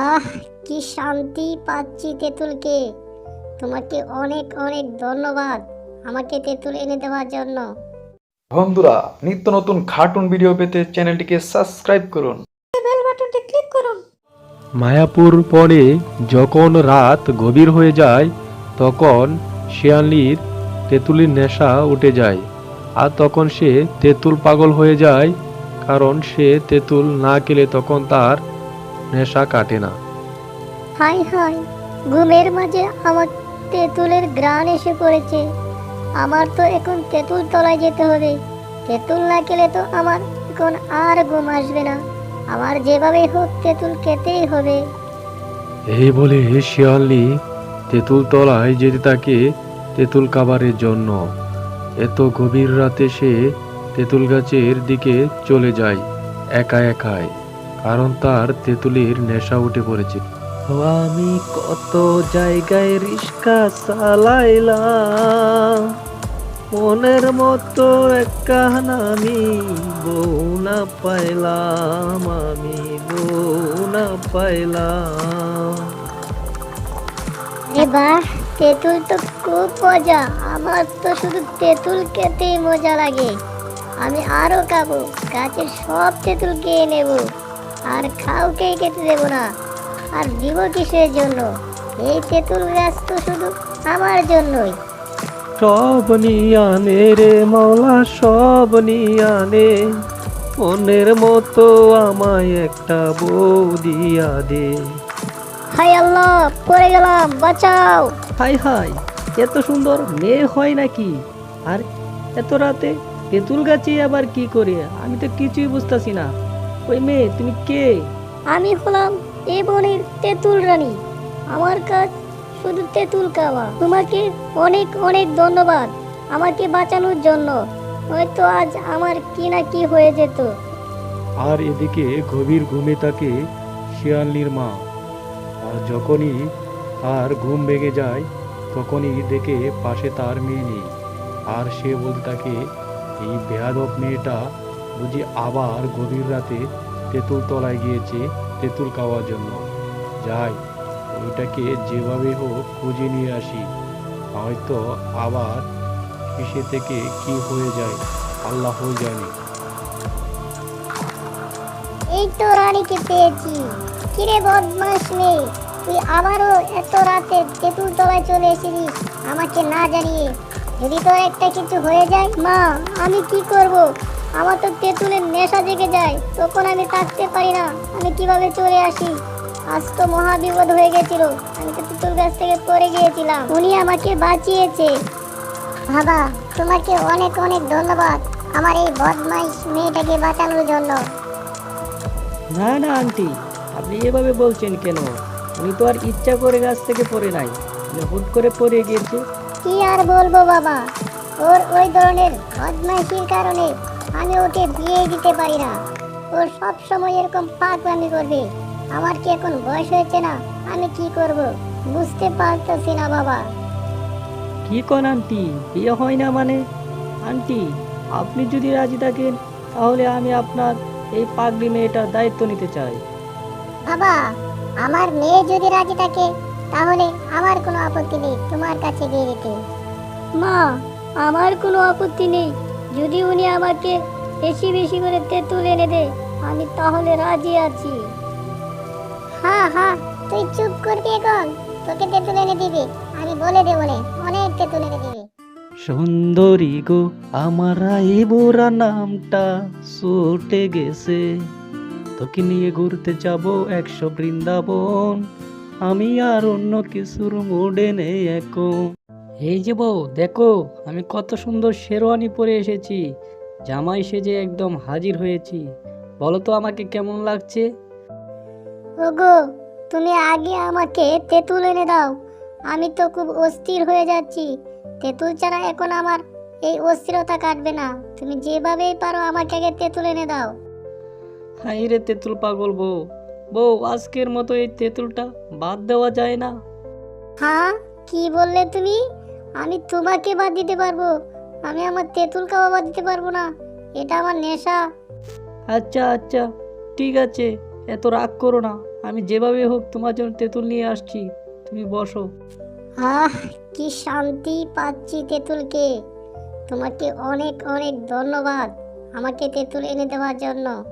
আহ, কি শান্তি পাচ্ছি তেঁতুলকে। তোমাকে অনেক অনেক ধন্যবাদ আমাকে তেঁতুল এনে দেওয়ার জন্য। বন্ধুরা, নিত্য নতুন কার্টুন ভিডিও পেতে চ্যানেলটিকে সাবস্ক্রাইব করুন। বেল বাটনটি ক্লিক করুন। মায়াপুর পরে যখন রাত গভীর হয়ে যায় তখন শিয়ালির তেঁতুলির নেশা উঠে যায়। আর তখন সে তেঁতুল পাগল হয়ে যায়, কারণ সে তেঁতুল না খেলে তখন তার নেশা কাটে না। হাই হাই, ঘুমের মাঝে আমার তেঁতুলের ঘ্রাণ এসে পড়েছে। আমার তো এখন তেঁতুল তলায় যেতে হবে। তেঁতুল না খেলে তো আমার এখন আর ঘুম আসবে না। আমার যেভাবে হোক তেঁতুল খেতেই হবে। এই বলে শিয়ালি তেঁতুল তলায় যেতে থাকে তেঁতুল খাবারের জন্য। এত গভীর রাতে সে তেঁতুল গাছের দিকে চলে যায় একা একাই, কারণ তার তেঁতুলের নেশা উঠে পড়েছে। আমি কত জায়গায় রিস্কা চালাইলাম, মনের মতো একখানা আমি বউ না পাইলাম, আমি বউ না পাইলাম। এবার তেঁতুল তো খুব মজা। আমার তো শুধু তেঁতুল খেতেই মজা লাগে। আমি আরো খাবো, গাছের সব তেঁতুল খেয়ে নেব, আর কাউকে খেতে দেবো না। আর দিব কিসের জন্য? এই তেঁতুল গাছ তো শুধু আমার জন্যই। সব নিয়ানে রে মাওলা, সব নিয়ানে, মনের মতো আমায় একটা বউ দিয়া দে। হাই আল্লাহ, পড়ে গেলাম, বাঁচাও। হাই হাই, এত সুন্দর মেয়ে হয় নাকি? আর এত রাতে তেঁতুল গাছে আবার কি করে? আমি তো কিছুই বুঝতাছি না। ওই মেয়ে, তুমি কে? আমি হলাম এই বনের তেঁতুল রানী। আমার কাজ শুধু তেঁতুল খাওয়া। তোমাকে অনেক অনেক ধন্যবাদ আমাকে বাঁচানোর জন্য। হয়তো আজ আমার কি না কি হয়ে যেত। আর এদিকে গভীর ঘুমে থাকে শিয়ালির মা। আর যখনই তার ঘুম ভেঙে যায় তখনই দেখে পাশে তার মেয়ে নেই। আর সে বলতে থাকে, এই বেয়াদব মেয়েটা বুঝি আবার গভীর রাতে তেঁতুল তলায় গিয়েছে তেঁতুল খাওয়ার জন্য। যাই, ওইটাকে যেভাবে হোক খুঁজে নিয়ে আসি, হয়তো আবার কিসে থেকে কি হয়ে যায় আল্লাহ জানে। এই তো রানীকে পেয়েছি। কিরে বদমাস মেয়ে, তুই আবারও এত রাতে তেঁতুল তলায় চলে এসেছিস আমাকে না জানিয়ে। যদি তোর একটা কিছু হয়ে যায়, মা, আমি কি করব? আমার তো তেঁতুলের নেশা জেগে যায়, তখন আমি থাকতে পারি না। আমি কিভাবে চলে আসি? আজ তো মহা বিপদ হয়ে গেছিল। আমি তো তেঁতুল গাছ থেকে পড়ে গিয়েছিলাম, উনি আমাকে বাঁচিয়েছে। বাবা, তোমাকে অনেক অনেক ধন্যবাদ আমার এই বদমাইশ মেয়েটাকে বাঁচানোর জন্য। না না আন্টি, আপনি এভাবে বলছেন কেন? উনি তো আর ইচ্ছা করে গাছ থেকে পড়ে নাই, উনি হুট করে পড়ে গিয়েছে। কি আর বলবো বাবা, ওর ওই ধরনের বদমাইশির কারণে আমি ওকে বিয়ে দিতে পারি না। ওর সব সময় এরকম পাগলামি করবে। আমার কি এখন বয়স হয়েছে না? আমি কি করব বুঝতে পারতেছি না বাবা। কি কোন আন্টি, বিয়ে হয় না মানে? আন্টি, আপনি যদি রাজি থাকেন তাহলে আমি আপনার এই পাগড়ি মেয়েটার দায়িত্ব নিতে চাই। বাবা, আমার মেয়ে যদি রাজি থাকে তাহলে আমার কোনো আপত্তি নেই তোমার কাছে বিয়ে দিতে। মা, আমার কোনো আপত্তি নেই। যদি উনি আমাকে বেশি বেশি করে তেঁতুল এনে দেয়, আমি তাহলে রাজি আছি। হ্যাঁ হ্যাঁ, তুই চুপ করবি এখন? তোকে তেঁতুল এনে দিবি, আমি বলে দেবো নে, অনেক তেঁতুল এনে দিবি। সুন্দরী গো, আমার এই বুড়া নামটা ছুটে গেছে। তোকে নিয়ে ঘুরতে যাব 100 বৃন্দাবন, আমি আর অন্য কিছুর মুডে নেই এখন। এই যে বউ, দেখো আমি কত সুন্দর শেরওয়ানি পরে এসেছি, জামাই সেজে একদম হাজির হয়েছি। বলো তো আমাকে কেমন লাগছে? ওগো, তুমি আগে আমাকে তেঁতুল এনে দাও। আমি তো খুব অস্থির হয়ে যাচ্ছি। তেঁতুল ছাড়া এখন আমার এই অস্থিরতা কাটবে না। তুমি যেভাবেই পারো আমাকে আগে তেঁতুল এনে দাও। হাই রে তেঁতুল পাগল বউ, বউ আজকের মতো এই তেঁতুলটা বাদ দেওয়া যায় না? হ্যাঁ, কি বললে তুমি? আমি তোমাকে বাদ দিতে পারবো? আমি আমার তেঁতুল খাওয়া বাদ দিতে পারবো না। এটা আমার নেশা। আচ্ছা আচ্ছা, ঠিক আছে, এত রাগ করো না। আমি যেভাবে হোক তোমার জন্য তেঁতুল নিয়ে আসছি, তুমি বসো। আহ, কি শান্তি পাচ্ছি তেঁতুলকে। তোমাকে অনেক অনেক ধন্যবাদ আমাকে তেঁতুল এনে দেওয়ার জন্য।